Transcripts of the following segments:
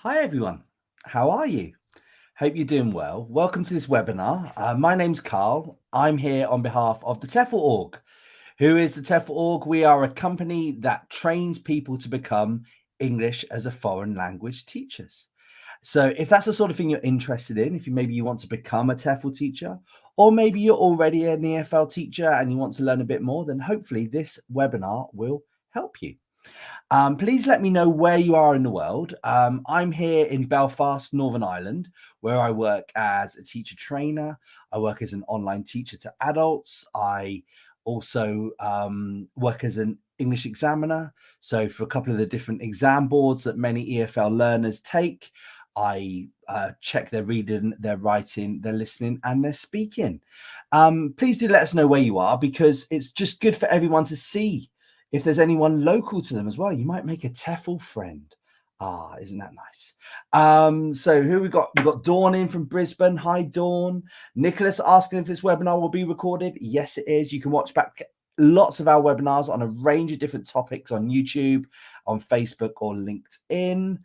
Hi everyone, how are you? Hope you're doing well. Welcome to this webinar. My name's Carl. I'm here on behalf of the TEFL Org. Who is the TEFL Org? We are a company that trains people to become English as a foreign language teachers. So if that's the sort of thing you're interested in, if maybe you want to become a TEFL teacher, or maybe you're already an EFL teacher and you want to learn a bit more, then hopefully this webinar will help you. Please let me know where you are in the world. I'm here in Belfast, Northern Ireland, where I work as a teacher trainer. I work as an online teacher to adults. I also work as an English examiner. So for a couple of the different exam boards that many EFL learners take, I check their reading, their writing, their listening, and their speaking. Please do let us know where you are, because it's just good for everyone to see if there's anyone local to them as well. You might make a TEFL friend. Isn't that nice? So who we got? We've got Dawn in from Brisbane. Hi, Dawn. Nicholas asking if this webinar will be recorded. Yes, it is. You can watch back lots of our webinars on a range of different topics on YouTube, on Facebook, or LinkedIn.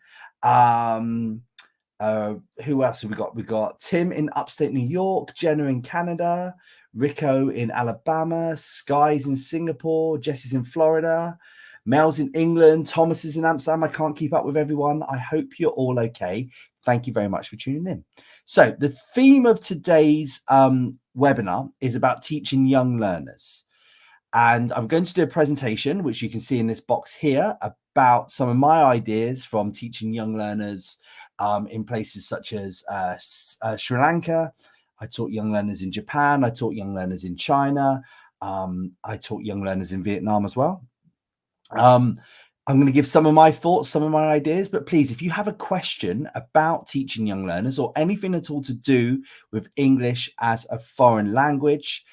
Who else have we got? We got Tim in upstate New York, Jenna in Canada, Rico in Alabama, Sky's in Singapore, Jesse's in Florida, Mel's in England, Thomas is in Amsterdam. I can't keep up with everyone. I hope you're all okay. Thank you very much for tuning in. So the theme of today's webinar is about teaching young learners. And I'm going to do a presentation, which you can see in this box here, about some of my ideas from teaching young learners in places such as Sri Lanka. I taught young learners in Japan. I taught young learners in China. I taught young learners in Vietnam as well. I'm going to give some of my thoughts, some of my ideas, but please, if you have a question about teaching young learners or anything at all to do with English as a foreign language,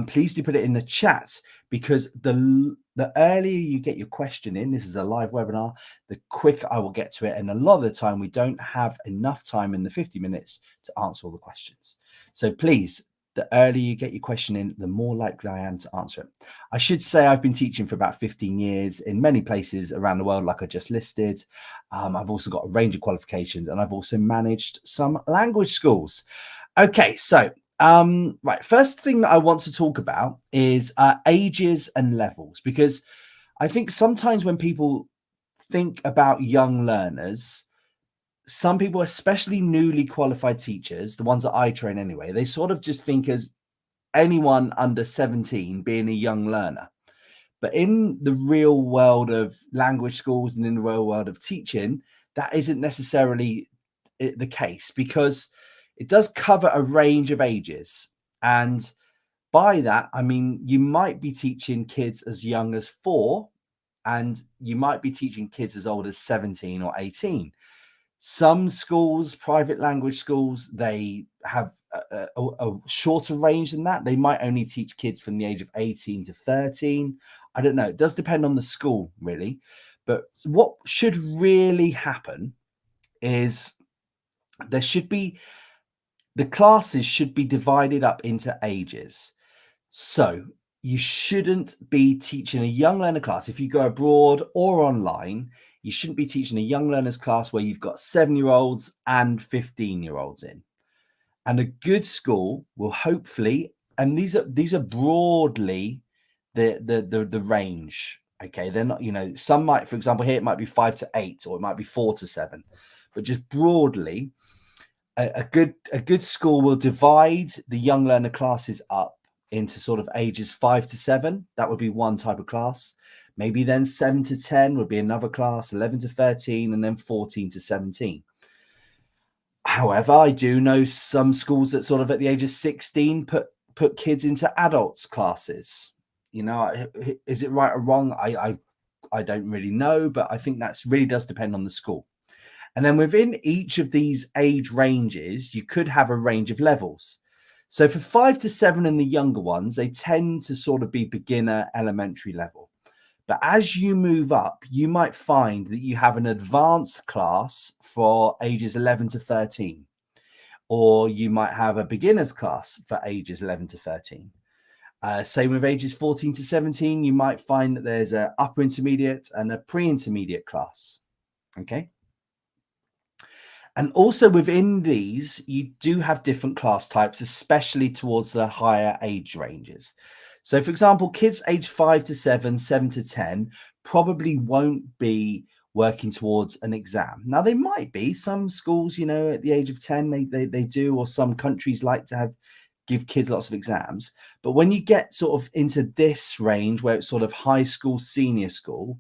please do put it in the chat, because the earlier you get your question in, this is a live webinar, the quicker I will get to it. And a lot of the time we don't have enough time in the 50 minutes to answer all the questions. So please, the earlier you get your question in, the more likely I am to answer it. I should say I've been teaching for about 15 years in many places around the world, like I just listed. I've also got a range of qualifications, and I've also managed some language schools. Okay, so right, first thing that I want to talk about is ages and levels, because I think sometimes when people think about young learners, some people, especially newly qualified teachers, the ones that I train anyway, they sort of just think as anyone under 17 being a young learner. But in the real world of language schools and in the real world of teaching, that isn't necessarily the case, because it does cover a range of ages. And by that, I mean, you might be teaching kids as young as 4, and you might be teaching kids as old as 17 or 18. Some schools, private language schools, they have a shorter range than that. They might only teach kids from the age of 18 to 13. I don't know. It does depend on the school, really. But what should really happen is the classes should be divided up into ages. So you shouldn't be teaching a young learner class. If you go abroad or online, you shouldn't be teaching a young learners class where you've got 7-year-olds and 15-year-olds in. And a good school will hopefully, and these are broadly the range. Okay, they're not, some might, for example, here it might be 5 to 8, or it might be 4 to 7, but just broadly, a good school will divide the young learner classes up into sort of ages 5 to 7. That would be one type of class. Maybe then 7 to 10 would be another class, 11 to 13, and then 14 to 17. However, I do know some schools that sort of at the age of 16 put kids into adults classes. Is it right or wrong? I don't really know, but I think that really does depend on the school. And then within each of these age ranges, you could have a range of levels. So for 5 to 7 and the younger ones, they tend to sort of be beginner elementary level. But as you move up, you might find that you have an advanced class for ages 11 to 13, or you might have a beginner's class for ages 11 to 13. Same with ages 14 to 17, you might find that there's an upper intermediate and a pre-intermediate class. Okay. And also within these, you do have different class types, especially towards the higher age ranges. So, for example, kids aged 5 to 7, 7 to 10 probably won't be working towards an exam. Now, they might be. Some schools, you know, at the age of 10, they do, or some countries like to give kids lots of exams. But when you get sort of into this range where it's sort of high school, senior school,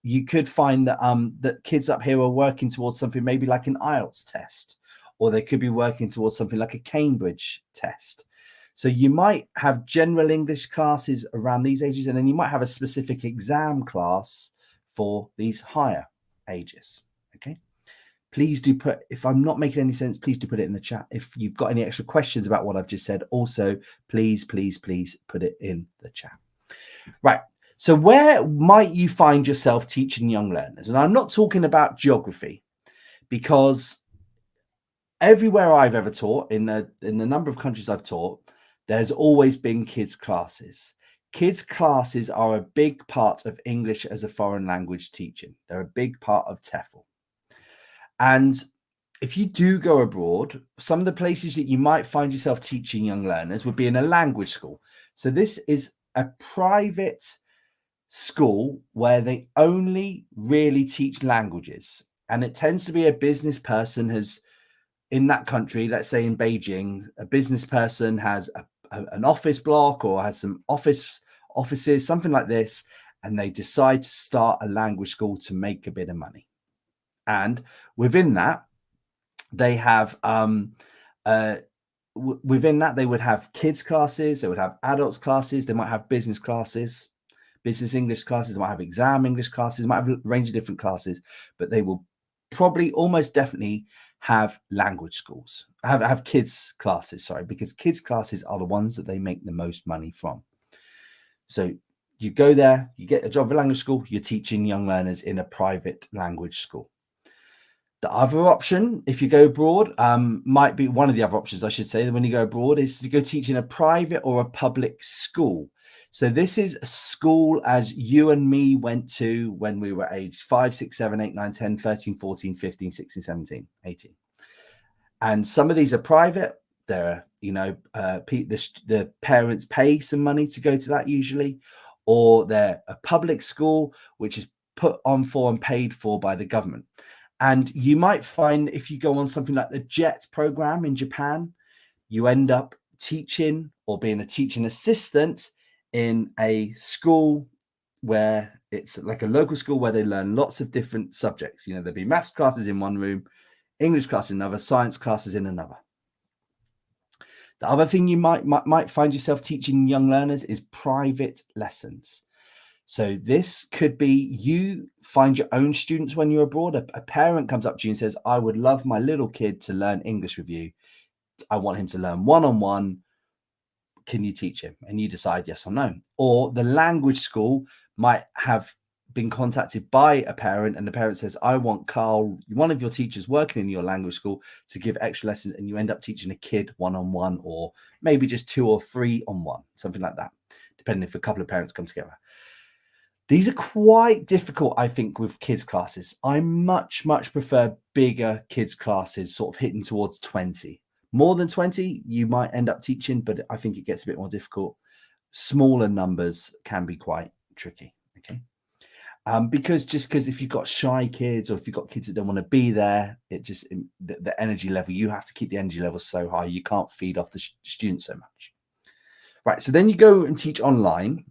you could find that that kids up here are working towards something maybe like an IELTS test, or they could be working towards something like a Cambridge test. So you might have general English classes around these ages, and then you might have a specific exam class for these higher ages. Okay. Please do put, if I'm not making any sense, please do put it in the chat. If you've got any extra questions about what I've just said, also, please, please, please put it in the chat. Right. So where might you find yourself teaching young learners? And I'm not talking about geography, because everywhere I've ever taught, in the number of countries I've taught, there's always been kids classes. Kids classes are a big part of English as a foreign language teaching. They're a big part of TEFL. And if you do go abroad, some of the places that you might find yourself teaching young learners would be in a language school. So this is a private school where they only really teach languages. And it tends to be a business person has, in that country, let's say in Beijing, a business person has an office block or has some offices, something like this, and they decide to start a language school to make a bit of money. And within that, they have within that they would have kids classes, they would have adults classes, they might have business classes, business English classes, they might have exam English classes, they might have a range of different classes, but they will probably almost definitely have language schools, have kids classes, sorry, because kids classes are the ones that they make the most money from. So you go there, you get a job at a language school, you're teaching young learners in a private language school. The other option, if you go abroad, might be one of the other options, I should say, when you go abroad, is to go teach in a private or a public school. So this is a school as you and me went to when we were aged 5, 6, 7, 8, 9, 10, 13, 14, 15, 16, 17, 18. And some of these are private. They're, you know, the parents pay some money to go to that usually, or they're a public school, which is put on for and paid for by the government. And you might find if you go on something like the JET program in Japan, you end up teaching or being a teaching assistant in a school where it's like a local school where they learn lots of different subjects. You know, there'll be maths classes in one room, English classes in another, science classes in another. The other thing you might find yourself teaching young learners is private lessons. So this could be you find your own students when you're abroad. A parent comes up to you and says, I would love my little kid to learn English with you. I want him to learn one-on-one. Can you teach him? And you decide yes or no. Or the language school might have been contacted by a parent, and the parent says, I want Carl, one of your teachers working in your language school, to give extra lessons, and you end up teaching a kid one-on-one, or maybe just 2 or 3 on 1, something like that, depending if a couple of parents come together. These are quite difficult, I think, with kids classes. I much prefer bigger kids classes, sort of hitting towards 20. More than 20, you might end up teaching, but I think it gets a bit more difficult. Smaller numbers can be quite tricky, okay? Because if you've got shy kids or if you've got kids that don't want to be there, the energy level, you have to keep the energy level so high, you can't feed off the students so much. Right, so then you go and teach online.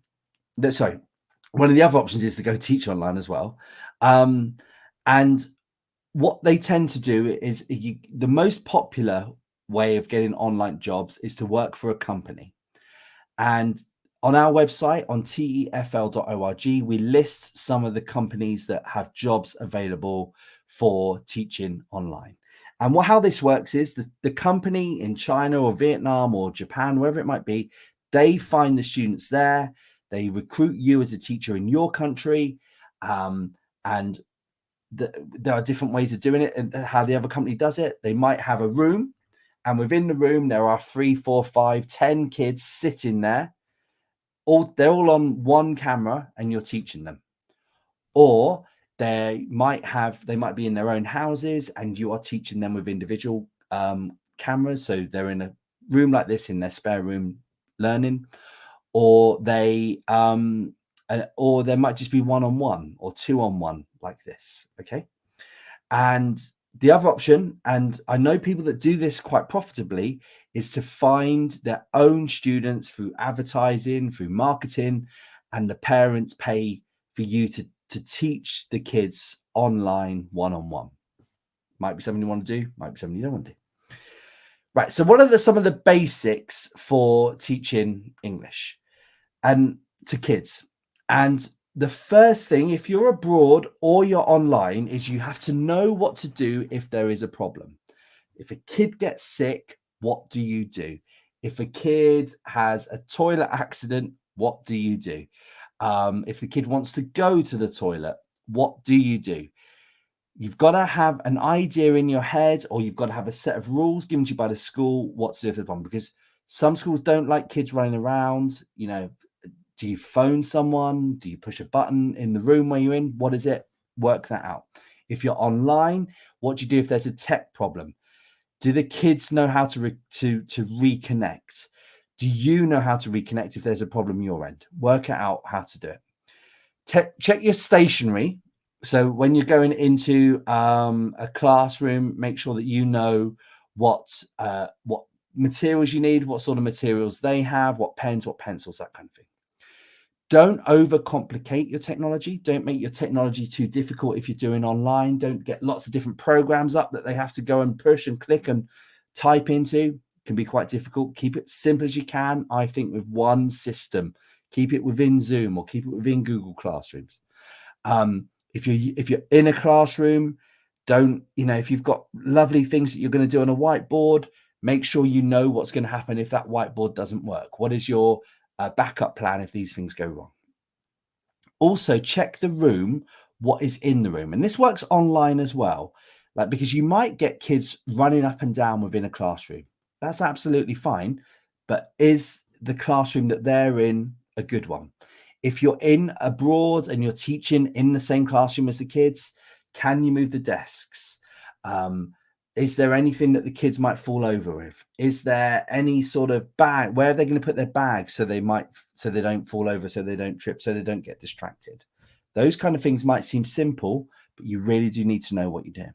Sorry. One of the other options is to go teach online as well. And what they tend to do is the most popular way of getting online jobs is to work for a company. And on our website, on TEFL.org, we list some of the companies that have jobs available for teaching online. And how this works is the company in China or Vietnam or Japan, wherever it might be, they find the students there. They recruit you as a teacher in your country, and there are different ways of doing it. And how the other company does it, they might have a room, and within the room there are 3, 4, 5, 10 kids sitting there. They're all on one camera, and you're teaching them. Or They might be in their own houses, and you are teaching them with individual cameras. So they're in a room like this, in their spare room, learning, or there might just be one-on-one or two-on-one like this. Okay. And the other option, and I know people that do this quite profitably, is to find their own students through advertising, through marketing, and the parents pay for you to teach the kids online one-on-one. Might be something you want to do, might be something you don't want to do. Right. So what are some of the basics for teaching English and to kids? And the first thing, if you're abroad or you're online, is you have to know what to do if there is a problem. If a kid gets sick, what do you do? If a kid has a toilet accident, what do you do? If the kid wants to go to the toilet, what do you do? You've got to have an idea in your head, or you've got to have a set of rules given to you by the school what to do if there's a problem, because some schools don't like kids running around. You know, do you phone someone? Do you push a button in the room where you're in? What is it? Work that out. If you're online, what do you do if there's a tech problem? Do the kids know how to reconnect? Do you know how to reconnect if there's a problem your end? Work it out how to do it. Check your stationery. So when you're going into a classroom, make sure that you know what materials you need, what sort of materials they have, what pens, what pencils, that kind of thing. Don't overcomplicate your technology. Don't make your technology too difficult if you're doing online. Don't get lots of different programs up that they have to go and push and click and type into. It can be quite difficult. Keep it simple as you can, I think, with one system. Keep it within Zoom or keep it within Google Classrooms. If you're in a classroom, if you've got lovely things that you're going to do on a whiteboard, make sure you know what's going to happen if that whiteboard doesn't work. What is your backup plan if these things go wrong? Also, check the room, what is in the room. And this works online as well, because you might get kids running up and down within a classroom. That's absolutely fine. But is the classroom that they're in a good one? If you're in abroad and you're teaching in the same classroom as the kids, can you move the desks? Is there anything that the kids might fall over with? Is there any sort of bag? Where are they going to put their bags so they don't fall over, so they don't trip, so they don't get distracted? Those kind of things might seem simple, but you really do need to know what you're doing.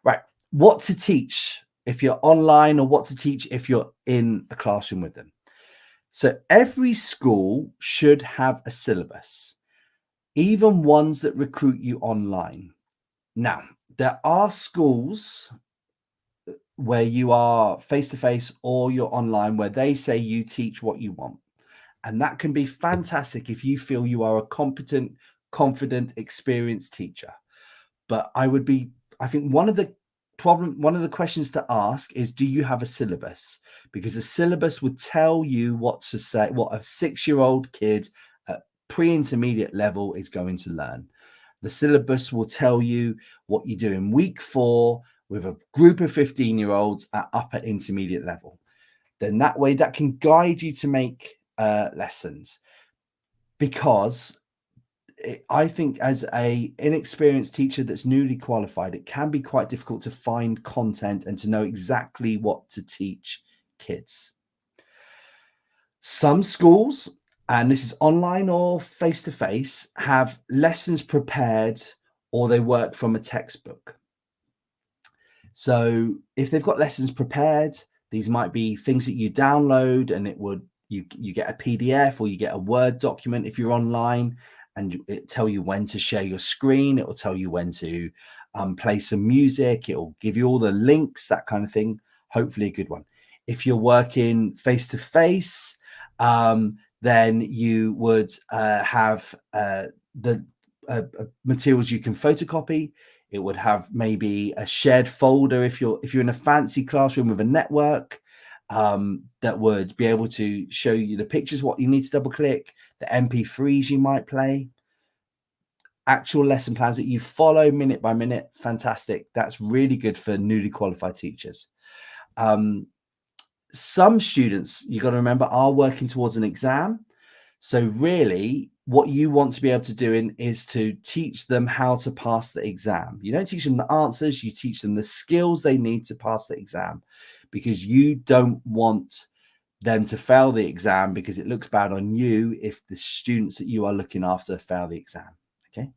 Right. What to teach if you're online, or what to teach if you're in a classroom with them. So every school should have a syllabus, even ones that recruit you online. Now, there are schools where you are face-to-face or you're online where they say you teach what you want. And that can be fantastic if you feel you are a competent, confident, experienced teacher. But I think one of the questions to ask is, do you have a syllabus? Because a syllabus would tell you what to say, what a 6-year-old kid at pre-intermediate level is going to learn. The syllabus will tell you what you do in week 4 with a group of 15-year-olds at upper intermediate level. Then that way, that can guide you to make lessons. Because I think as a inexperienced teacher that's newly qualified, it can be quite difficult to find content and to know exactly what to teach kids. Some schools, and this is online or face-to-face, have lessons prepared, or they work from a textbook. So if they've got lessons prepared, these might be things that you download, and you get a PDF or you get a Word document if you're online, and it tell you when to share your screen. It will tell you when to play some music. It will give you all the links, that kind of thing. Hopefully a good one. If you're working face-to-face, then you would have the materials you can photocopy. It would have maybe a shared folder if you're in a fancy classroom with a network, that would be able to show you the pictures, what you need to double click, the MP3s you might play, actual lesson plans that you follow minute by minute. Fantastic. That's really good for newly qualified teachers. Some students, you got to remember, are working towards an exam. So really, what you want to be able to do is to teach them how to pass the exam. You don't teach them the answers, you teach them the skills they need to pass the exam, because you don't want them to fail the exam, because it looks bad on you if the students that you are looking after fail the exam. Okay.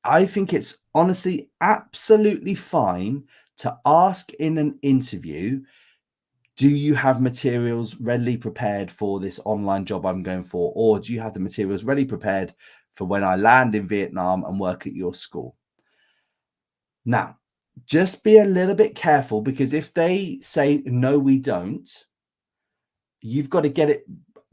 I think it's honestly absolutely fine to ask in an interview, do you have materials readily prepared for this online job I'm going for? Or do you have the materials ready prepared for when I land in Vietnam and work at your school? Now, just be a little bit careful, because if they say, no, we don't, you've got to get it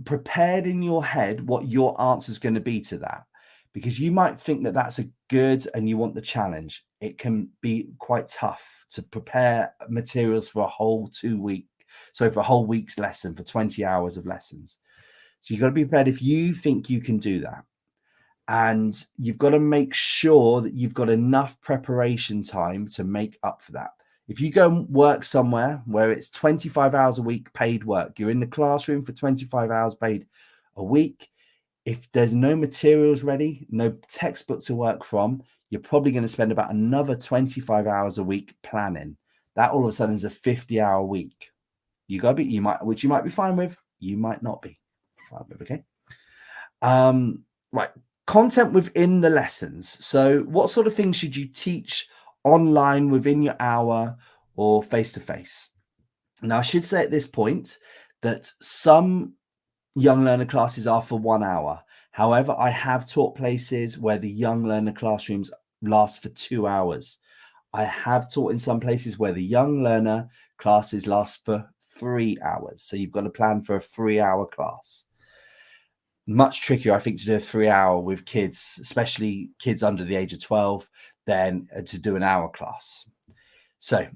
prepared in your head what your answer is going to be to that, because you might think that that's a good and you want the challenge. It can be quite tough to prepare materials for a whole 2 week. So for a whole week's lesson, for 20 hours of lessons. So you've got to be prepared if you think you can do that. And you've got to make sure that you've got enough preparation time to make up for that. If you go and work somewhere where it's 25 hours a week paid work, you're in the classroom for 25 hours paid a week. If there's no materials ready, no textbook to work from, you're probably going to spend about another 25 hours a week planning. That all of a sudden is a 50-hour week. You got to be, which you might be fine with, you might not be fine with. Okay. Right. Content within the lessons. So what sort of things should you teach online within your hour or face-to-face? Now, I should say at this point that some young learner classes are for 1 hour. However, I have taught places where the young learner classrooms last for 2 hours. I have taught in some places where the young learner classes last for 3 hours. So you've got to plan for a 3-hour class. Much trickier, I think, to do a 3-hour with kids, especially kids under the age of 12, than to do an hour class. So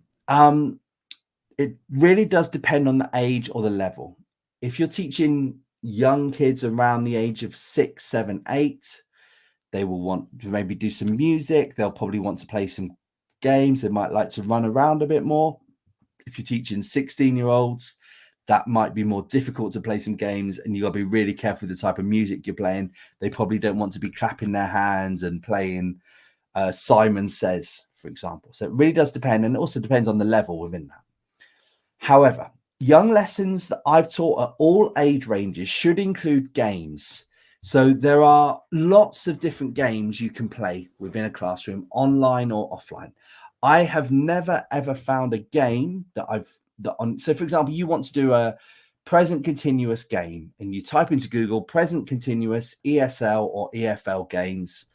it really does depend on the age or the level. If you're teaching young kids around the age of 6, 7, 8, they will want to maybe do some music. They'll probably want to play some games. They might like to run around a bit more. If you're teaching 16-year-olds, that might be more difficult to play some games, and you got to be really careful with the type of music you're playing. They probably don't want to be clapping their hands and playing Simon Says, for example. So it really does depend, and it also depends on the level within that. However, young lessons that I've taught at all age ranges should include games. So there are lots of different games you can play within a classroom, online or offline. I have never, ever found a game so for example, you want to do a present continuous game, and you type into Google present continuous ESL or EFL games,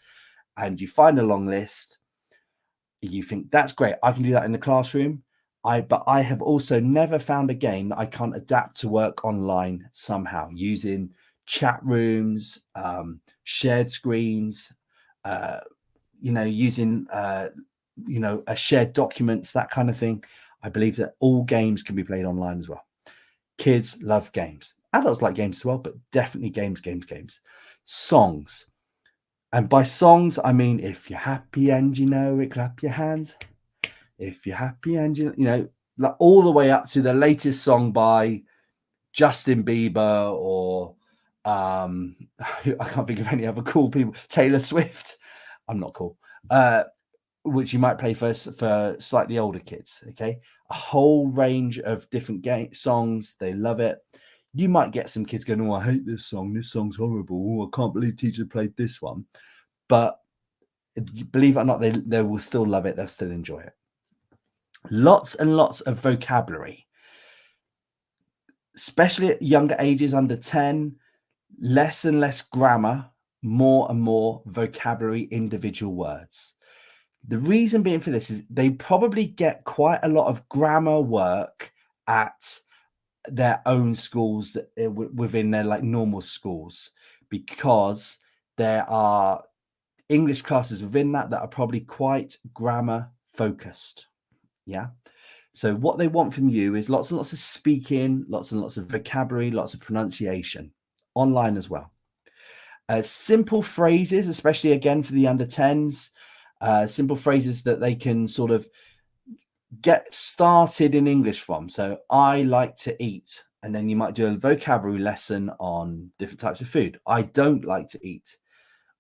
and you find a long list. You think that's great, I can do that in the classroom. But I have also never found a game that I can't adapt to work online somehow, using chat rooms, shared screens, using a shared documents, that kind of thing. I believe that all games can be played online as well. Kids love games. Adults like games as well, but definitely games. Songs. And by songs, I mean, if you're happy and you know it, clap your hands. If you're happy and you know, like all the way up to the latest song by Justin Bieber or I can't think of any other cool people. Taylor Swift. I'm not cool. Which you might play for slightly older kids. Okay, a whole range of different songs. They love it. You might get some kids going, oh, I hate this song. This song's horrible. Oh, I can't believe teacher played this one. But believe it or not, they will still love it. They'll still enjoy it. Lots and lots of vocabulary, especially at younger ages, under 10, less and less grammar, more and more vocabulary, individual words. The reason being for this is they probably get quite a lot of grammar work at their own schools within their like normal schools, because there are English classes within that are probably quite grammar focused. Yeah. So what they want from you is lots and lots of speaking, lots and lots of vocabulary, lots of pronunciation, online as well. Simple phrases, especially again for the under 10s, simple phrases that they can sort of get started in English from. So I like to eat. And then you might do a vocabulary lesson on different types of food. I don't like to eat,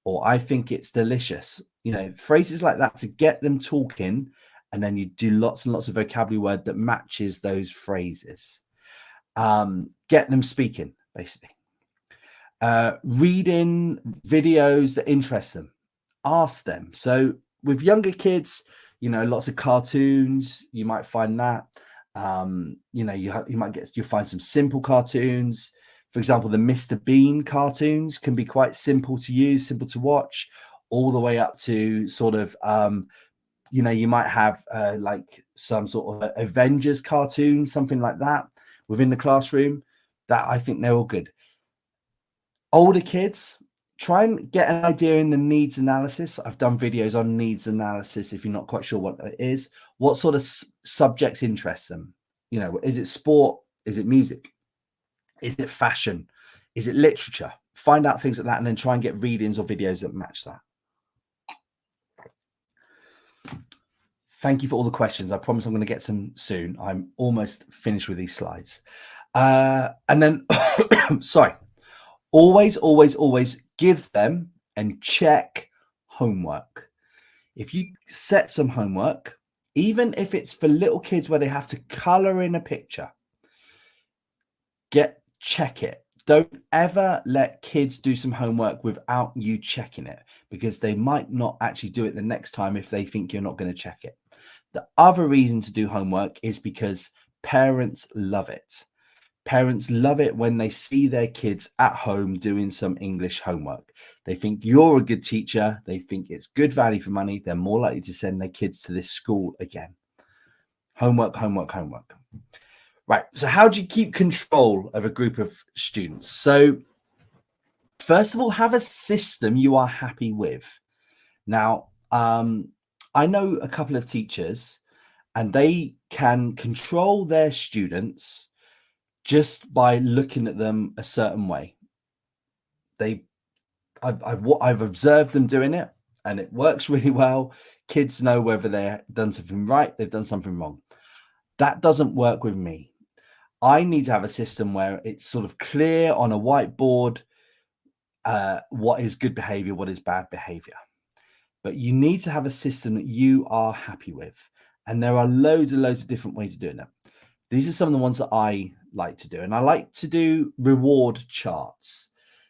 or I think it's delicious. Phrases like that to get them talking, and then you do lots and lots of vocabulary word that matches those phrases. Get them speaking, basically. Reading videos that interest them. Ask them. So with younger kids, lots of cartoons, you might find that. You'll find some simple cartoons. For example, the Mr. Bean cartoons can be quite simple to use, simple to watch, all the way up to sort of, you might have like some sort of Avengers cartoons, something like that within the classroom. That I think they're all good. Older kids, try and get an idea in the needs analysis. I've done videos on needs analysis. If you're not quite sure what it is, what sort of subjects interest them? Is it sport? Is it music? Is it fashion? Is it literature? Find out things like that, and then try and get readings or videos that match that. Thank you for all the questions. I promise I'm going to get some soon. I'm almost finished with these slides. And then, sorry. Always, always, always give them and check homework. If you set some homework, even if it's for little kids where they have to color in a picture, check it. Don't ever let kids do some homework without you checking it, because they might not actually do it the next time if they think you're not going to check it. The other reason to do homework is because parents love it. Parents love it when they see their kids at home doing some English homework. They think you're a good teacher. They think it's good value for money. They're more likely to send their kids to this school again. Homework, homework, homework. Right. So how do you keep control of a group of students? So first of all, have a system you are happy with. Now, I know a couple of teachers, and they can control their students just by looking at them a certain way. I've observed them doing it, and it works really well. Kids know whether they've done something right, they've done something wrong. That doesn't work with me. I need to have a system where it's sort of clear on a whiteboard what is good behavior, what is bad behavior. But you need to have a system that you are happy with. And there are loads and loads of different ways of doing it. These are some of the ones that I like to do. And I like to do reward charts.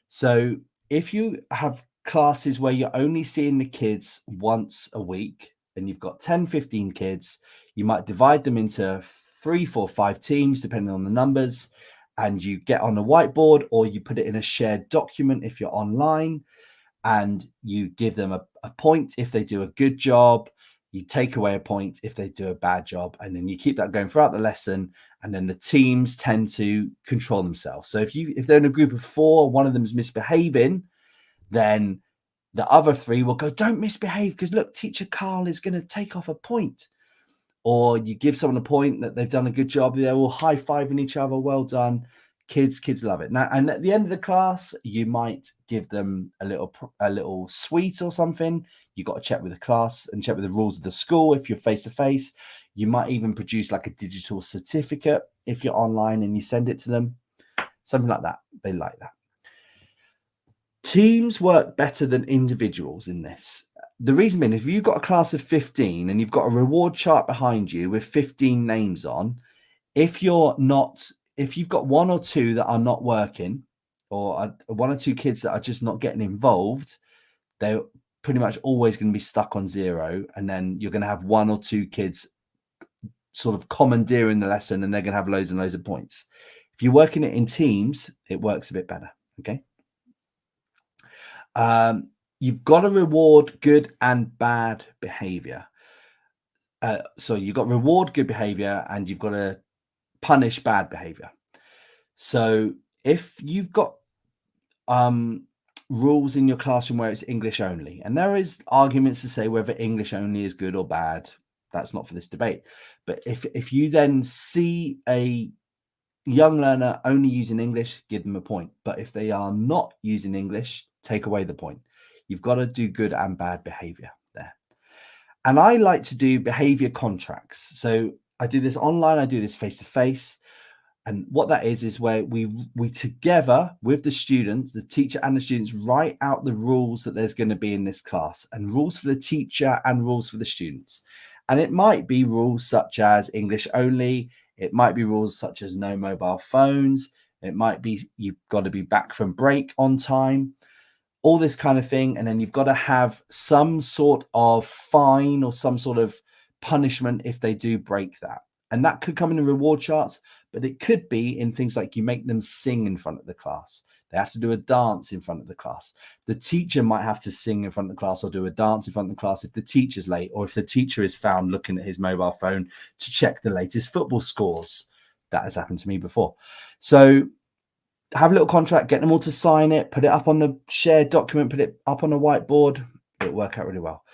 So if you have classes where you're only seeing the kids once a week, and you've got 10, 15 kids, you might divide them into 3, 4, 5 teams, depending on the numbers, and you get on a whiteboard, or you put it in a shared document if you're online, and you give them a point if they do a good job. You take away a point if they do a bad job, and then you keep that going throughout the lesson. And then the teams tend to control themselves. So if they're in a group of 4, one of them is misbehaving, then the other 3 will go, don't misbehave, because look, teacher Carl is going to take off a point. Or you give someone a point that they've done a good job. They're all high-fiving each other. Well done. Kids love it. Now, and at the end of the class, you might give them a little sweet or something. You've got to check with the class and check with the rules of the school. If you're face-to-face, you might even produce like a digital certificate if you're online and you send it to them. Something like that. They like that. Teams work better than individuals in this. The reason being, if you've got a class of 15 and you've got a reward chart behind you with 15 names on, if you've got 1 or 2 that are not working, or 1 or 2 kids that are just not getting involved, they're pretty much always going to be stuck on 0. And then you're going to have 1 or 2 kids sort of commandeering the lesson, and they're going to have loads and loads of points. If you're working it in teams, it works a bit better. Okay. You've got to reward good and bad behavior. So you've got reward good behavior, and you've got to punish bad behavior. So if you've got rules in your classroom where it's English only, and there is arguments to say whether English only is good or bad, that's not for this debate. But if you then see a young learner only using English, give them a point. But if they are not using English, take away the point. You've got to do good and bad behavior there. And I like to do behavior contracts. So I do this online, I do this face-to-face. And what that is where we together with the students, the teacher and the students, write out the rules that there's going to be in this class, and rules for the teacher and rules for the students. And it might be rules such as English only. It might be rules such as no mobile phones. It might be you've got to be back from break on time, all this kind of thing. And then you've got to have some sort of fine or some sort of punishment if they do break that. And that could come in the reward charts, but it could be in things like you make them sing in front of the class. They have to do a dance in front of the class. The teacher might have to sing in front of the class or do a dance in front of the class if the teacher's late, or if the teacher is found looking at his mobile phone to check the latest football scores. That has happened to me before. So have a little contract, get them all to sign it, put it up on the shared document, put it up on a whiteboard. It'll work out really well.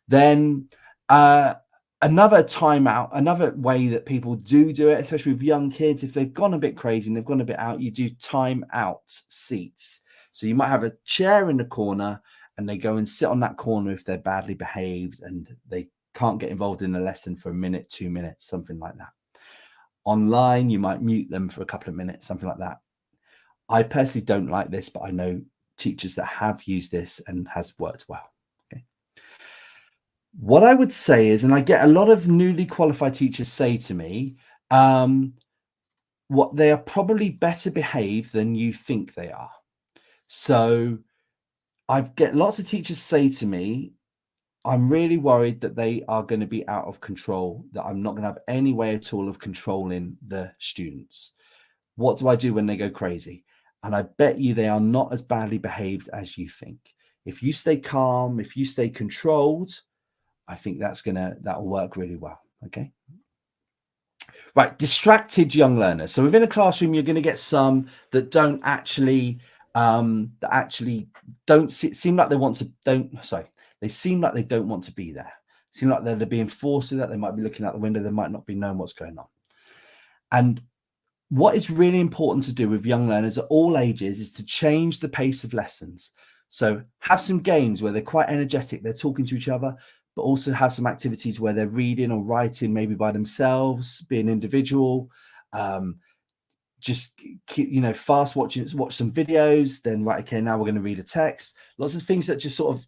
Then another timeout, another way that people do it, especially with young kids, if they've gone a bit crazy and they've gone a bit out, you do time out seats. So you might have a chair in the corner and they go and sit on that corner if they're badly behaved and they can't get involved in the lesson for a minute, 2 minutes, something like that. Online, you might mute them for a couple of minutes, something like that. I personally don't like this, but I know teachers that have used this and has worked well. Okay. What I would say is, and I get a lot of newly qualified teachers say to me, what they are probably better behaved than you think they are. So I get lots of teachers say to me, I'm really worried that they are going to be out of control, that I'm not going to have any way at all of controlling the students. What do I do when they go crazy? And I bet you they are not as badly behaved as you think. If you stay calm, if you stay controlled, I think that'll work really well. Okay. Right. Distracted young learners. So within a classroom, you're going to get some that don't actually, don't seem like they want to, they seem like they don't want to be there. Seem like they're being forced to that. They might be looking out the window. They might not be knowing what's going on. And what is really important to do with young learners at all ages is to change the pace of lessons. So have some games where they're quite energetic, they're talking to each other, but also have some activities where they're reading or writing maybe by themselves, being individual. Just keep, watch some videos, then right, okay, now we're going to read a text. Lots of things that just sort of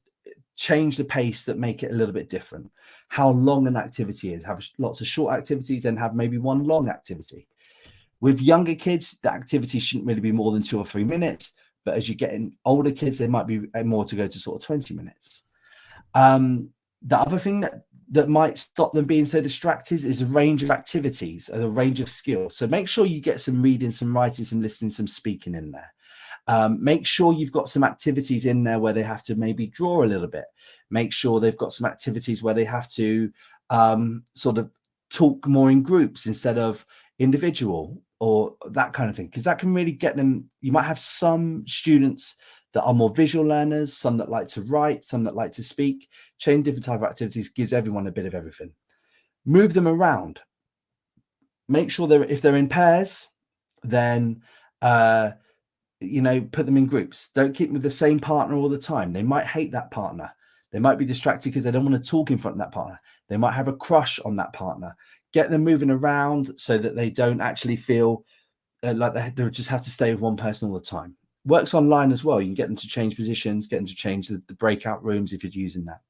change the pace, that make it a little bit different. How long an activity is, have lots of short activities and have maybe one long activity. With younger kids, the activity shouldn't really be more than 2 or 3 minutes. But as you get in older kids, there might be more to go to sort of 20 minutes. The other thing that might stop them being so distracted is a range of activities and a range of skills. So make sure you get some reading, some writing, some listening, some speaking in there. Make sure you've got some activities in there where they have to maybe draw a little bit. Make sure they've got some activities where they have to sort of talk more in groups instead of individual, or that kind of thing, because that can really get them. You might have some students that are more visual learners, some that like to write, some that like to speak. Change different type of activities gives everyone a bit of everything. Move them around. Make sure if they're in pairs, then put them in groups. Don't keep them with the same partner all the time. They might hate that partner. They might be distracted because they don't want to talk in front of that partner. They might have a crush on that partner. Get them moving around so that they don't actually feel like they just have to stay with one person all the time. Works online as well. You can get them to change positions, get them to change the breakout rooms if you're using that.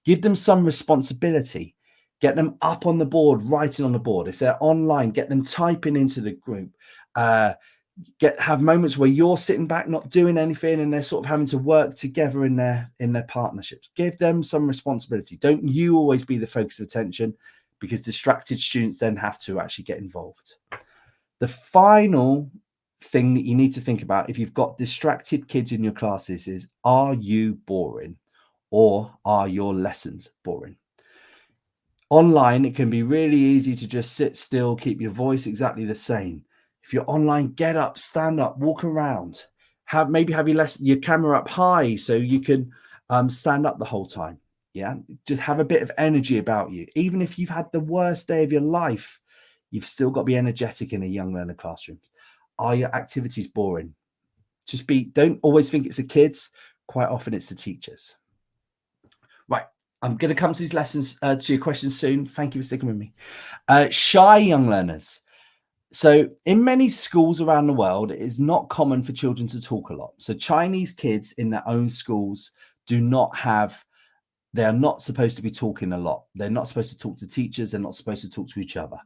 Give them some responsibility. Get them up on the board, writing on the board. If they're online, get them typing into the group. Have moments where you're sitting back, not doing anything, and they're sort of having to work together in their partnerships. Give them some responsibility. Don't you always be the focus of attention, because distracted students then have to actually get involved. The final thing that you need to think about if you've got distracted kids in your classes is, are you boring, or are your lessons boring? Online, it can be really easy to just sit still, keep your voice exactly the same. If you're online, get up, stand up, walk around. Have your camera up high so you can stand up the whole time. Yeah, just have a bit of energy about you. Even if you've had the worst day of your life, you've still got to be energetic in a young learner classroom. Are your activities boring? Don't always think it's the kids. Quite often it's the teachers. Right. I'm going to come to these lessons, to your questions soon. Thank you for sticking with me. Shy young learners. So in many schools around the world, it is not common for children to talk a lot. So Chinese kids in their own schools do not have, they are not supposed to be talking a lot. They're not supposed to talk to teachers. They're not supposed to talk to each other.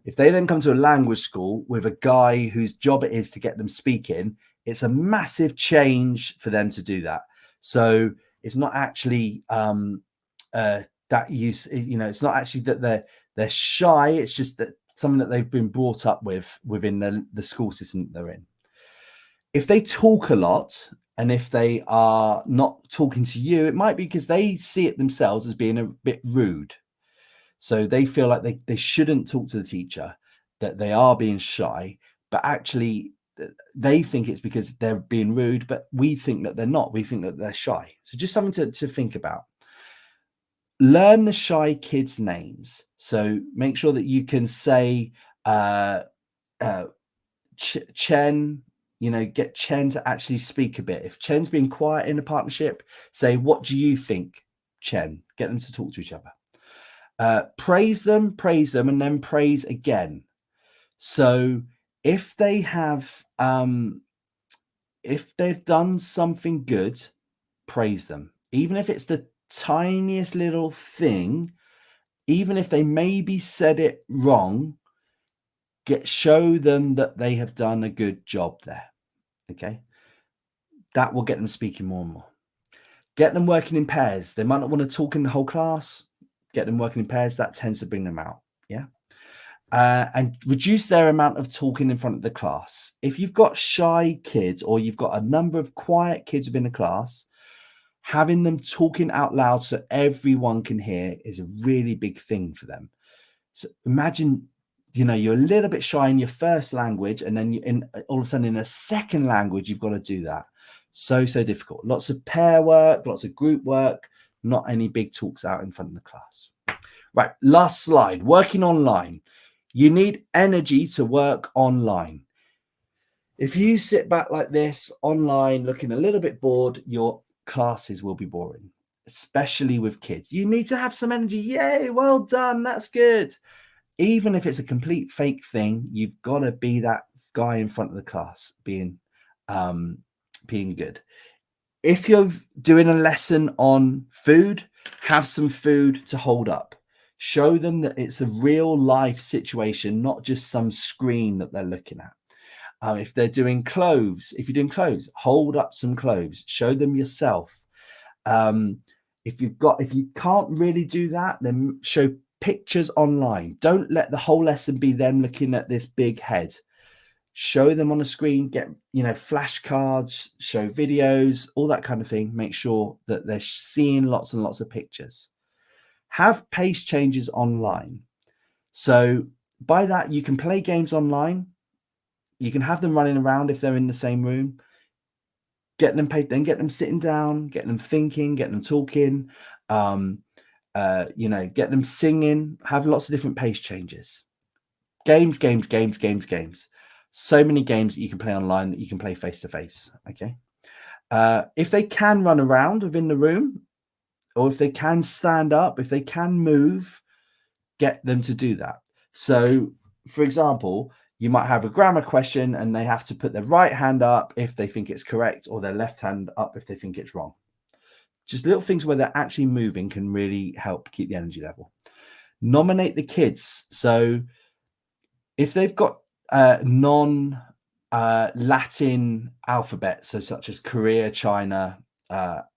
If they then come to a language school with a guy whose job it is to get them speaking, it's a massive change for them to do that. So it's not actually that use, it's not actually that they're shy. It's just that something that they've been brought up with within the school system that they're in. If they talk a lot, and if they are not talking to you, it might be because they see it themselves as being a bit rude. So they feel like they shouldn't talk to the teacher, that they are being shy, but actually they think it's because they're being rude, but we think that they're not. We think that they're shy. So just something to think about. Learn the shy kids' names. So make sure that you can say Chen, get Chen to actually speak a bit. If Chen's being quiet in a partnership, say, what do you think, Chen? Get them to talk to each other. Praise them, and then praise again. So if they have, if they've done something good, praise them. Even if it's the tiniest little thing, even if they maybe said it wrong, show them that they have done a good job there. Okay. That will get them speaking more and more. Get them working in pairs. They might not want to talk in the whole class. Get them working in pairs. That tends to bring them out. Yeah. And reduce their amount of talking in front of the class. If you've got shy kids or you've got a number of quiet kids within a class, having them talking out loud so everyone can hear is a really big thing for them. So imagine, you're a little bit shy in your first language, and then all of a sudden in a second language, you've got to do that. So difficult. Lots of pair work, lots of group work, not any big talks out in front of the class. Right, last slide. Working online. You need energy to work online. If you sit back like this online, looking a little bit bored, your classes will be boring, especially with kids. You need to have some energy. Yay, well done. That's good. Even if it's a complete fake thing, you've got to be that guy in front of the class being good. If you're doing a lesson on food, have some food to hold up. Show them that it's a real life situation, not just some screen that they're looking at. If they're doing clothes, if you're doing clothes, hold up some clothes. Show them yourself. If you can't really do that, then show pictures online. Don't let the whole lesson be them looking at this big head. Show them on a screen, get flashcards, show videos, all that kind of thing. Make sure that they're seeing lots and lots of pictures. Have pace changes online. So by that, you can play games online. You can have them running around if they're in the same room. Get them paid, then get them sitting down, get them thinking, get them talking, get them singing, have lots of different pace changes. Games. So many games that you can play online that you can play face-to-face. Okay. If they can run around within the room, or if they can stand up, if they can move, get them to do that. So, for example, you might have a grammar question and they have to put their right hand up if they think it's correct, or their left hand up if they think it's wrong. Just little things where they're actually moving can really help keep the energy level. Nominate the kids. So if they've got non-Latin alphabet, so such as Korea, China,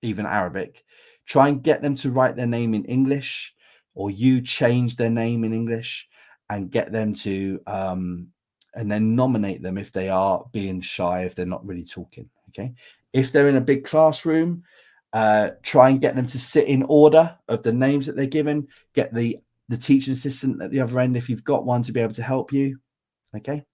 even Arabic, try and get them to write their name in English, or you change their name in English, and get them to and then nominate them if they are being shy, if they're not really talking. Okay. If they're in a big classroom, try and get them to sit in order of the names that they're given. Get the teaching assistant at the other end, if you've got one, to be able to help you. Okay.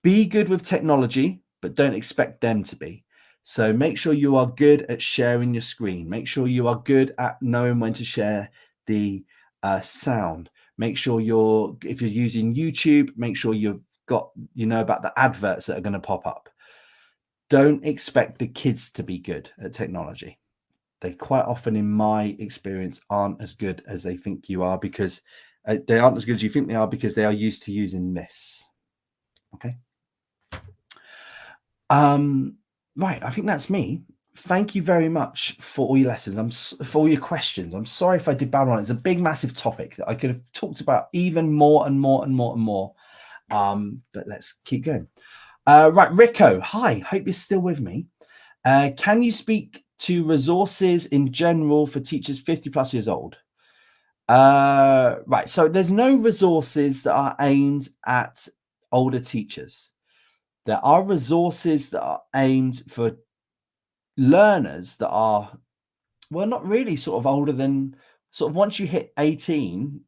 Be good with technology, but don't expect them to be. So make sure you are good at sharing your screen. Make sure you are good at knowing when to share the sound. Make sure if you're using YouTube, make sure you've got, about the adverts that are going to pop up. Don't expect the kids to be good at technology. They quite often, in my experience, aren't as good as they think you are, because They aren't as good as you think they are because they are used to using this. Okay. Right. I think that's me. Thank you very much for all your lessons. For all your questions. I'm sorry if I did babble on. It's a big, massive topic that I could have talked about even more and more and more and more. But let's keep going. Right, Rico. Hi. Hope you're still with me. Can you speak to resources in general for teachers 50 plus years old? Right. So there's no resources that are aimed at older teachers. There are resources that are aimed for learners that are, well, not really sort of older than sort of once you hit 18,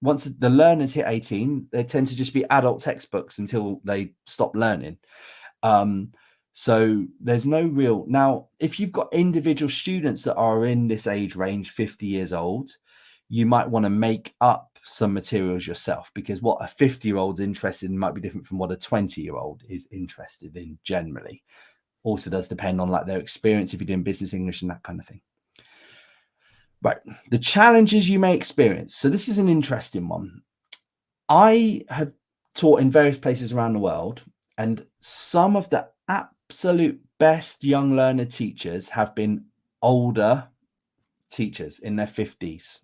once the learners hit 18, they tend to just be adult textbooks until they stop learning. So there's no real, now, if you've got individual students that are in this age range, 50 years old, you might want to make up some materials yourself, because what a 50-year-old's interested in might be different from what a 20-year-old is interested in generally. Also does depend on like their experience if you're doing business English and that kind of thing. Right. The challenges you may experience. So this is an interesting one. I have taught in various places around the world, and some of the absolute best young learner teachers have been older teachers in their 50s.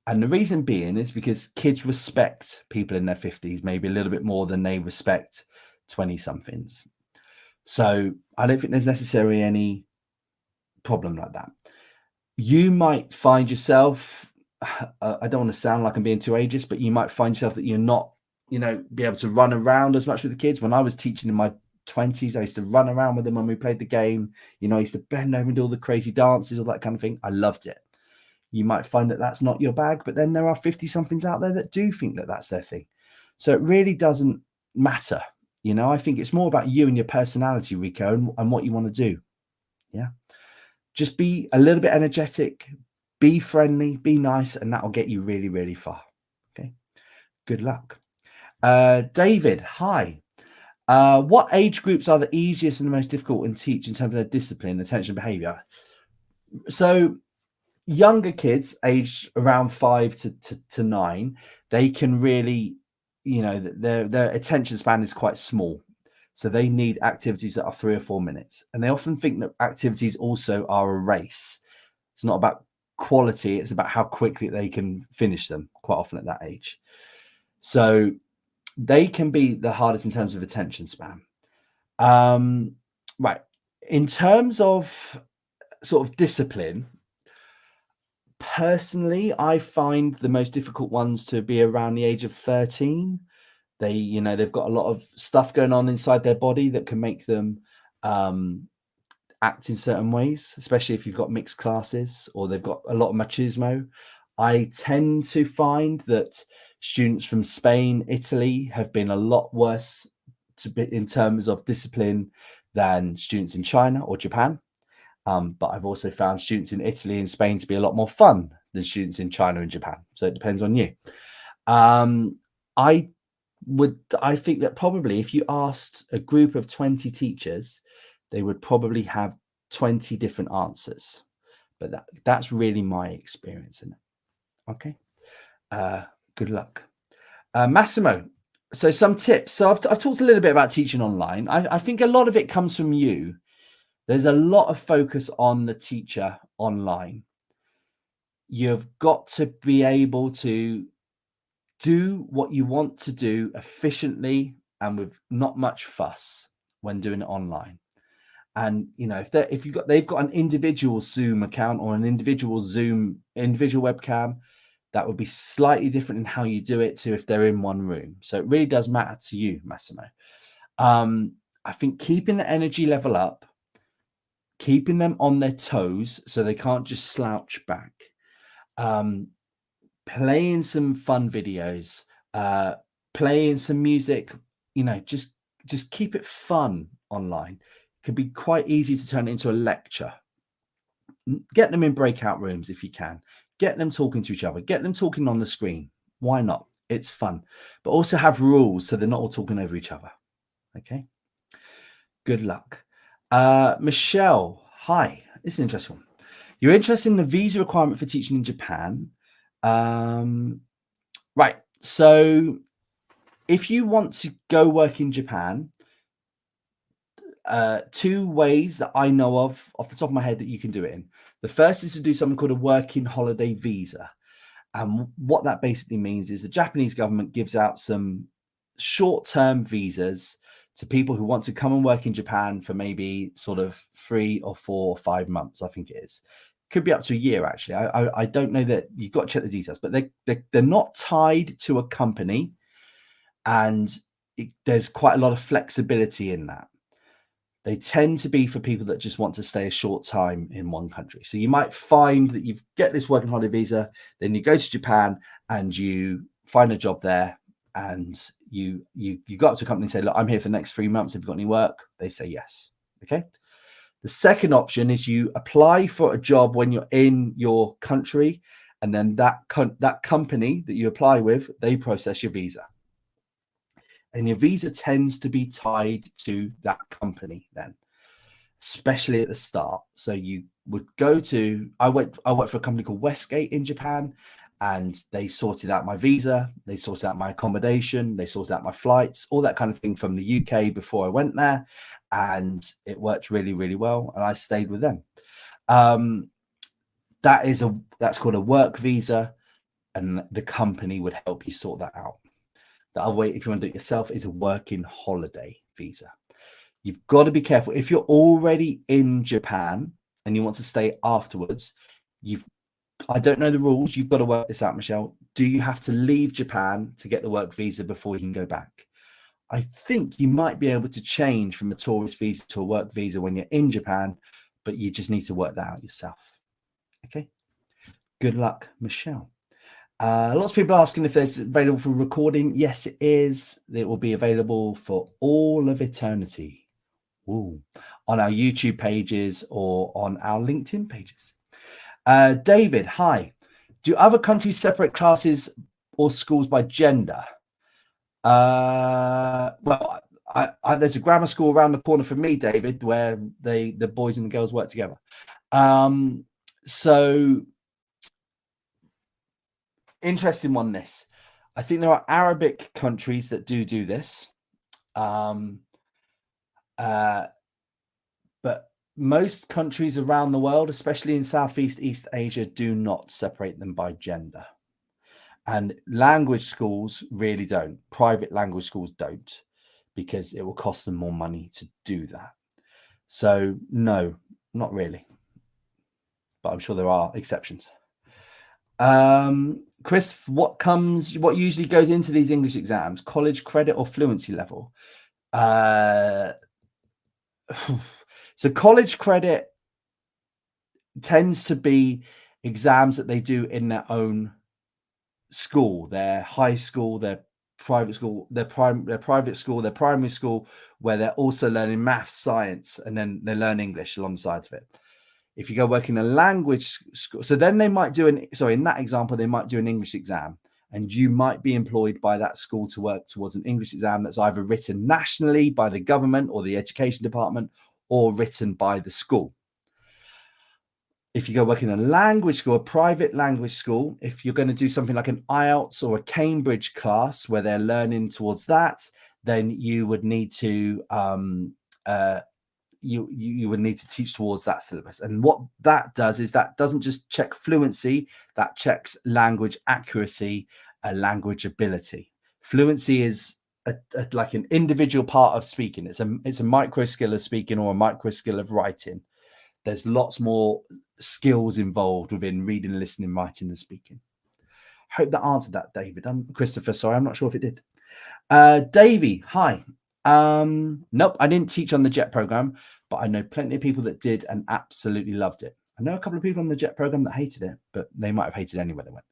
And the reason being is because kids respect people in their 50s maybe a little bit more than they respect 20-somethings. So I don't think there's necessarily any problem like that. You might find yourself, I don't want to sound like I'm being too ageist, but you might find yourself that you're not, be able to run around as much with the kids. When I was teaching in my 20s, I used to run around with them when we played the game. I used to bend over and do all the crazy dances, all that kind of thing. I loved it. You might find that that's not your bag, but then there are 50-somethings out there that do think that that's their thing. So it really doesn't matter. I think it's more about you and your personality, Rico, and what you want to do. Yeah. Just be a little bit energetic, be friendly, be nice, and that'll get you really, really far. Okay. Good luck. David, hi. What age groups are the easiest and the most difficult to teach in terms of their discipline, attention, behavior? So younger kids aged around 5 to 9, they can really, their attention span is quite small. So they need activities that are 3 or 4 minutes. And they often think that activities also are a race. It's not about quality, it's about how quickly they can finish them quite often at that age. So they can be the hardest in terms of attention span. Right. In terms of sort of discipline, personally, I find the most difficult ones to be around the age of 13. They've got a lot of stuff going on inside their body that can make them act in certain ways, especially if you've got mixed classes or they've got a lot of machismo. I tend to find that students from Spain, Italy have been a lot worse in terms of discipline than students in China or Japan. But I've also found students in Italy and Spain to be a lot more fun than students in China and Japan. So it depends on you. I think that probably if you asked a group of 20 teachers, they would probably have 20 different answers. But that's really my experience in it. Okay. Good luck. Massimo. So some tips. So I've talked a little bit about teaching online. I think a lot of it comes from you. There's a lot of focus on the teacher online. You've got to be able to do what you want to do efficiently and with not much fuss when doing it online. And if they've got an individual Zoom account or an individual webcam, that would be slightly different in how you do it to if they're in one room. So it really does matter to you, Massimo. I think keeping the energy level up, keeping them on their toes so they can't just slouch back, playing some fun videos, playing some music, just keep it fun online. It can be quite easy to turn it into a lecture. Get them in breakout rooms if you can. Get them talking to each other. Get them talking on the screen. Why not? It's fun. But also have rules so they're not all talking over each other. Okay. Good luck. Michelle, hi. This is an interesting one. You're interested in the visa requirement for teaching in Japan. Right. So if you want to go work in Japan, two ways that I know of off the top of my head that you can do it in. The first is to do something called a working holiday visa. And what that basically means is the Japanese government gives out some short-term visas to people who want to come and work in Japan for maybe sort of 3 or 4 or 5 months, I think it is. Could be up to a year, actually. I don't know that. You've got to check the details, but they're not tied to a company, and there's quite a lot of flexibility in that. They tend to be for people that just want to stay a short time in one country. So you might find that you get this working holiday visa, then you go to Japan and you find a job there, and you go up to a company and say, look, I'm here for the next 3 months. Have you got any work? They say yes. Okay. The second option is you apply for a job when you're in your country, and then that company that you apply with, they process your visa. And your visa tends to be tied to that company then, especially at the start. So you would go to, I worked for a company called Westgate in Japan, and they sorted out my visa, they sorted out my accommodation, they sorted out my flights, all that kind of thing from the UK before I went there. And it worked really, really well. And I stayed with them. That's called a work visa, and the company would help you sort that out. The other way, if you want to do it yourself, is a working holiday visa. You've got to be careful. If you're already in Japan and you want to stay afterwards, I don't know the rules. You've got to work this out, Michelle. Do you have to leave Japan to get the work visa before you can go back? I think you might be able to change from a tourist visa to a work visa when you're in Japan, but you just need to work that out yourself. Okay. Good luck, Michelle. Lots of people asking if there's available for recording. Yes, it is. It will be available for all of eternity. Ooh. On our YouTube pages or on our LinkedIn pages. David, hi. Do other countries separate classes or schools by gender? Well, there's a grammar school around the corner from me, David, where the boys and the girls work together. So interesting one, this. I think there are Arabic countries that do this. But most countries around the world, especially in Southeast East Asia, do not separate them by gender. And language schools really don't. Private language schools don't, because it will cost them more money to do that. So no, not really. But I'm sure there are exceptions. Chris, what usually goes into these English exams? College credit or fluency level? So college credit tends to be exams that they do in their own school, their high school, their private school, their private school, their primary school, where they're also learning maths, science, and then they learn English alongside of it. If you go work in a language school, so then they might do in that example, they might do an English exam, and you might be employed by that school to work towards an English exam that's either written nationally by the government or the education department, or written by the school. If you go work in a language school, a private language school, if you're going to do something like an IELTS or a Cambridge class where they're learning towards that, then you would need to you would need to teach towards that syllabus. And what that does is that doesn't just check fluency, that checks language accuracy, language ability. Fluency is like an individual part of speaking. It's a micro skill of speaking or a micro skill of writing. There's lots more skills involved within reading, listening, writing, and speaking. Hope that answered that, David. Christopher, sorry, I'm not sure if it did. Davey, hi. Nope, I didn't teach on the JET program, but I know plenty of people that did and absolutely loved it. I know a couple of people on the JET program that hated it, but they might have hated it anywhere they went.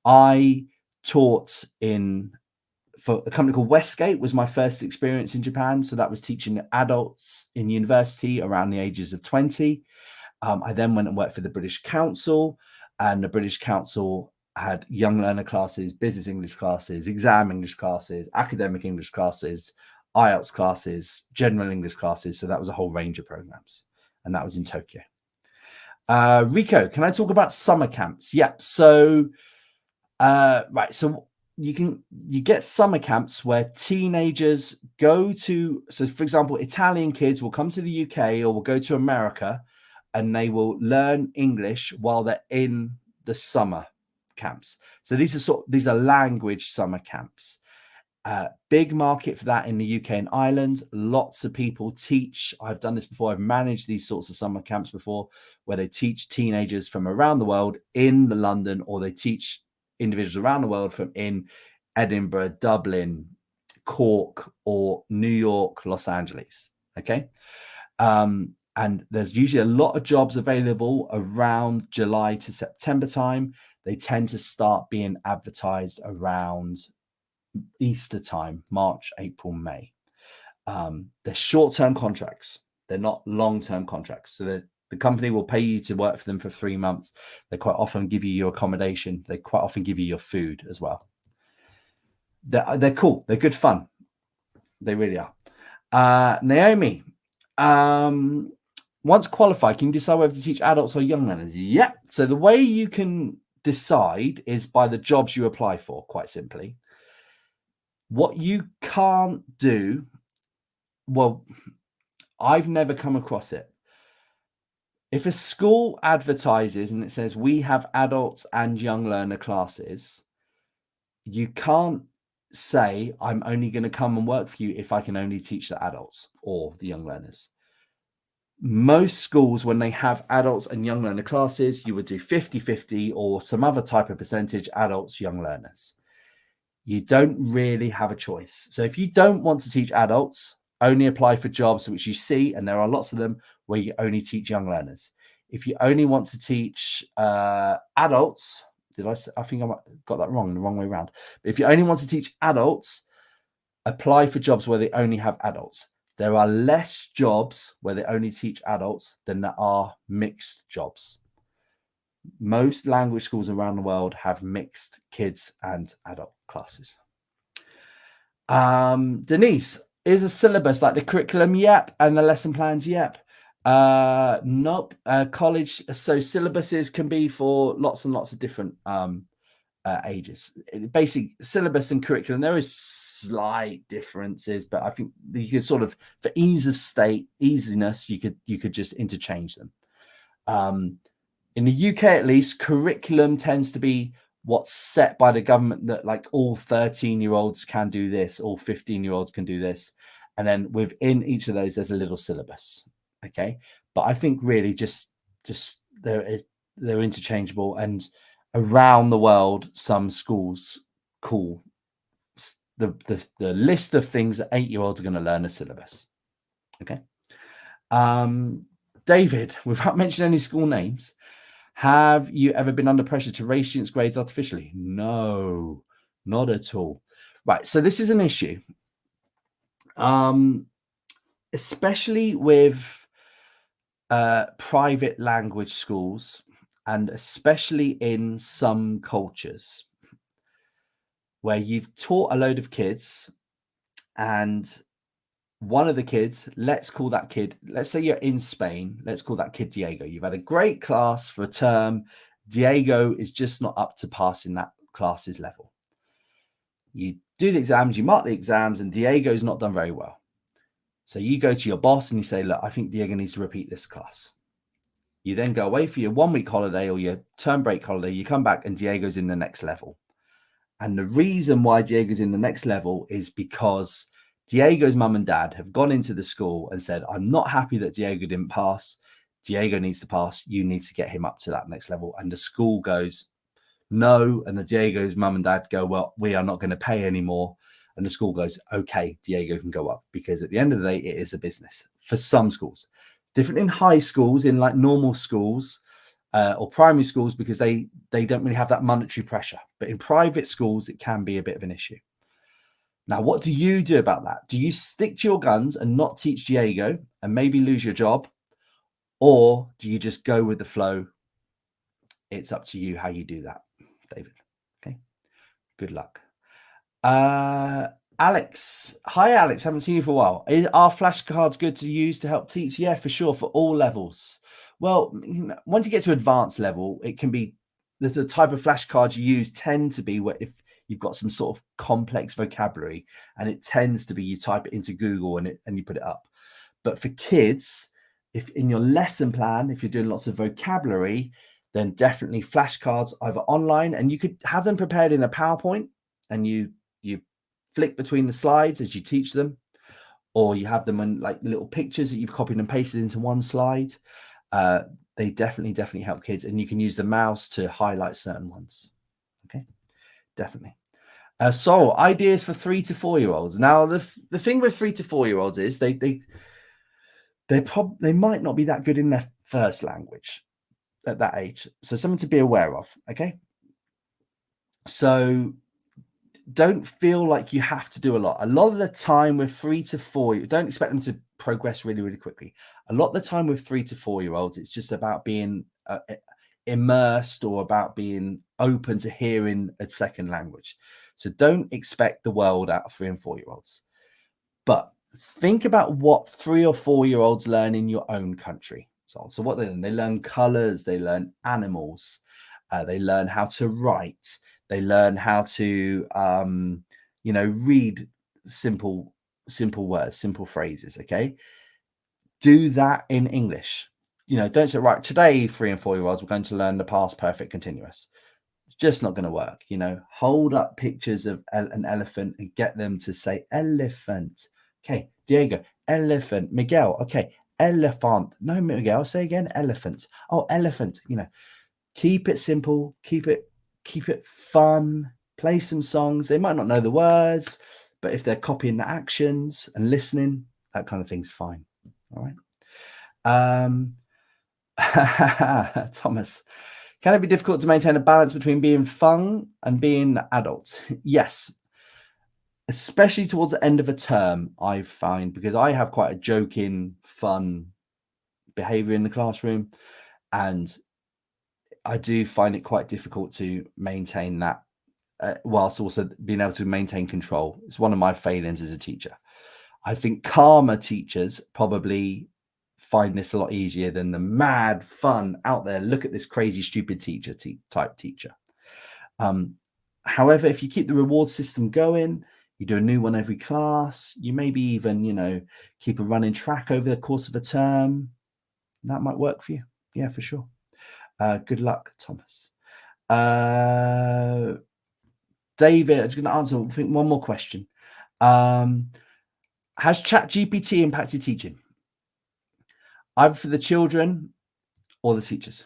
I taught for a company called Westgate, was my first experience in Japan. So that was teaching adults in university around the ages of 20. I then went and worked for the British Council, and the British Council had young learner classes, business English classes, exam English classes, academic English classes, IELTS classes, general English classes. So that was a whole range of programs, and that was in Tokyo. Rico, can I talk about summer camps? Yeah. So, right. So you get summer camps where teenagers go to, so for example, Italian kids will come to the UK or will go to America and they will learn English while they're in the summer camps. So these are language summer camps. Big market for that in the UK and Ireland. Lots of people teach. I've done this before. I've managed these sorts of summer camps before where they teach teenagers from around the world in London, or they teach individuals around the world from in Edinburgh, Dublin, Cork, or New York, Los Angeles. Okay. And there's usually a lot of jobs available around July to September time. They tend to start being advertised around Easter time, March, April, May. They're short-term contracts. They're not long-term contracts. So the company will pay you to work for them for 3 months. They quite often give you your accommodation. They quite often give you your food as well. They're cool. They're good fun. They really are. Naomi, once qualified, can you decide whether to teach adults or young learners? Yeah. So the way you can decide is by the jobs you apply for, quite simply. What you can't do, well, I've never come across it. If a school advertises and it says we have adults and young learner classes, you can't say I'm only going to come and work for you if I can only teach the adults or the young learners. Most schools, when they have adults and young learner classes, you would do 50-50 or some other type of percentage adults, young learners. You don't really have a choice. So if you don't want to teach adults, only apply for jobs which you see, and there are lots of them, where you only teach young learners. If you only want to teach adults, I think I got that wrong, the wrong way around. But if you only want to teach adults, apply for jobs where they only have adults. There are less jobs where they only teach adults than there are mixed jobs. Most language schools around the world have mixed kids and adult classes. Denise, is a syllabus like the curriculum? Yep. And the lesson plans? Yep. Nope. College, so syllabuses can be for lots and lots of different ages. Basic syllabus and curriculum, there is slight differences, but I think you could sort of, for easiness, you could just interchange them. In the UK, at least, curriculum tends to be what's set by the government, that like all 13-year-olds can do this, all 15-year-olds can do this. And then within each of those, there's a little syllabus. Okay. But I think really just they're interchangeable. And around the world, some schools call the list of things that 8-year-olds are going to learn a syllabus. Okay. David, without mentioning any school names, have you ever been under pressure to raise students' grades artificially? No, not at all. Right. So this is an issue, especially with private language schools, and especially in some cultures where you've taught a load of kids, and one of the kids, let's say you're in Spain, let's call that kid Diego. You've had a great class for a term. Diego is just not up to passing that class's level. You do the exams, you mark the exams, and Diego's not done very well. So you go to your boss and you say, look, I think Diego needs to repeat this class. You then go away for your 1-week holiday or your term break holiday. You come back and Diego's in the next level. And the reason why Diego's in the next level is because Diego's mum and dad have gone into the school and said, I'm not happy that Diego didn't pass. Diego needs to pass. You need to get him up to that next level. And the school goes, no. And the Diego's mum and dad go, well, we are not going to pay anymore. And the school goes, okay, Diego can go up, because at the end of the day, it is a business for some schools. Different in high schools, in like normal schools or primary schools, because they don't really have that monetary pressure. But in private schools, it can be a bit of an issue. Now, what do you do about that? Do you stick to your guns and not teach Diego and maybe lose your job? Or do you just go with the flow? It's up to you how you do that, David. Okay. Good luck. Alex. Hi, Alex. Haven't seen you for a while. Are flashcards good to use to help teach? Yeah, for sure. For all levels. Well, once you get to advanced level, it can be the type of flashcards you use tend to be where if you've got some sort of complex vocabulary, and it tends to be you type it into Google and you put it up. But for kids, if in your lesson plan, if you're doing lots of vocabulary, then definitely flashcards either online, and you could have them prepared in a PowerPoint, and you flick between the slides as you teach them, or you have them in like little pictures that you've copied and pasted into one slide. They definitely help kids, and you can use the mouse to highlight certain ones. Okay, definitely. So ideas for 3 to 4 year olds. Now the thing with 3 to 4 year olds is they might not be that good in their first language at that age, so something to be aware of. Okay, so don't feel like you have to do a lot. A lot of the time with 3 to 4, don't expect them to progress really quickly. A lot of the time with 3 to 4 year olds, it's just about being immersed, or about being open to hearing a second language. So don't expect the world out of 3 and 4 year olds. But think about what 3 or 4 year olds learn in your own country. So what they learn colors, they learn animals, they learn how to write, they learn how to read simple words, simple phrases. Okay, do that in English. Don't say, right, today 3 and 4 year olds we're going to learn the past perfect continuous. It's just not going to work. Hold up pictures of an elephant and get them to say elephant. Okay, Diego, elephant. Miguel, okay, elephant. No, Miguel, say again, elephant. Oh, elephant. Keep it simple, keep it fun, play some songs. They might not know the words, but if they're copying the actions and listening, that kind of thing's fine. All right. Thomas, can it be difficult to maintain a balance between being fun and being adult? Yes, especially towards the end of a term, I find, because I have quite a joking, fun behavior in the classroom, and I do find it quite difficult to maintain that whilst also being able to maintain control. It's one of my failings as a teacher. I think calmer teachers probably find this a lot easier than the mad fun out there. Look at this crazy, stupid teacher type teacher. However, if you keep the reward system going, you do a new one every class, you maybe even, keep a running track over the course of a term, that might work for you. Yeah, for sure. Good luck, Thomas. David, I'm just going to answer, I think, one more question. Has ChatGPT impacted teaching? Either for the children or the teachers?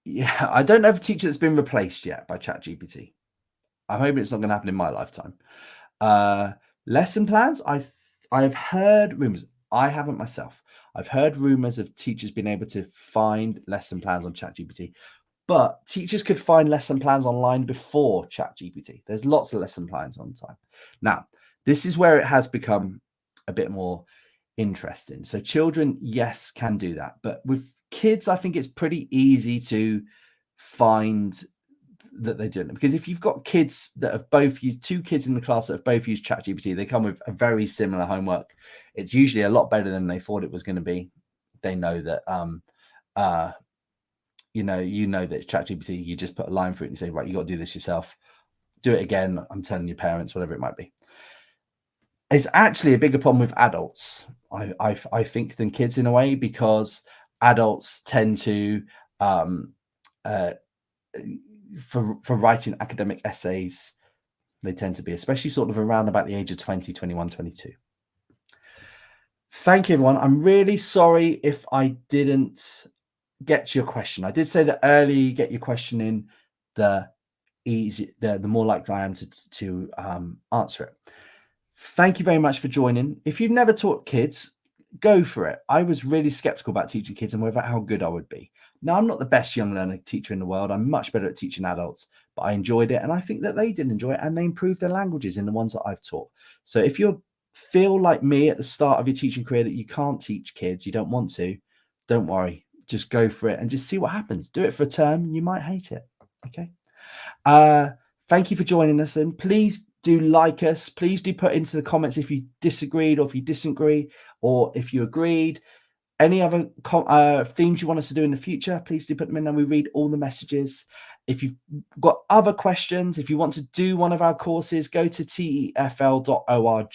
Yeah, I don't know if a teacher that's been replaced yet by ChatGPT. I'm hoping it's not going to happen in my lifetime. Lesson plans, I've heard rumors. I haven't myself. I've heard rumors of teachers being able to find lesson plans on ChatGPT, but teachers could find lesson plans online before ChatGPT. There's lots of lesson plans on time. Now, this is where it has become a bit more interesting. So children, yes, can do that. But with kids, I think it's pretty easy to find that they're doing it, because if you've got kids that have both used, 2 kids in the class that have both used ChatGPT, they come with a very similar homework. It's usually a lot better than they thought it was going to be. They know that that ChatGPT, you just put a line through it and say, right, you got to do this yourself. Do it again. I'm telling your parents, whatever it might be. It's actually a bigger problem with adults, I think, than kids in a way, because adults tend to for writing academic essays, they tend to be, especially sort of around about the age of 20, 21, 22. Thank you, everyone. I'm really sorry if I didn't get your question. I did say that earlier you get your question in, the more likely I am to answer it. Thank you very much for joining. If you've never taught kids, go for it. I was really skeptical about teaching kids and whether how good I would be. Now, I'm not the best young learner teacher in the world. I'm much better at teaching adults, but I enjoyed it. And I think that they did enjoy it, and they improved their languages in the ones that I've taught. So if you feel like me at the start of your teaching career that you can't teach kids, you don't want to, don't worry. Just go for it and just see what happens. Do it for a term and you might hate it. Okay. Thank you for joining us, and please do like us. Please do put into the comments if you disagreed or if you disagree, or if you agreed. Any other themes you want us to do in the future, please do put them in and we read all the messages. If you've got other questions, if you want to do one of our courses, go to tefl.org.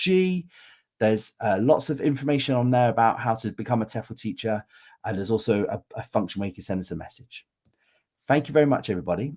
There's lots of information on there about how to become a TEFL teacher. And there's also a function where you can send us a message. Thank you very much, everybody.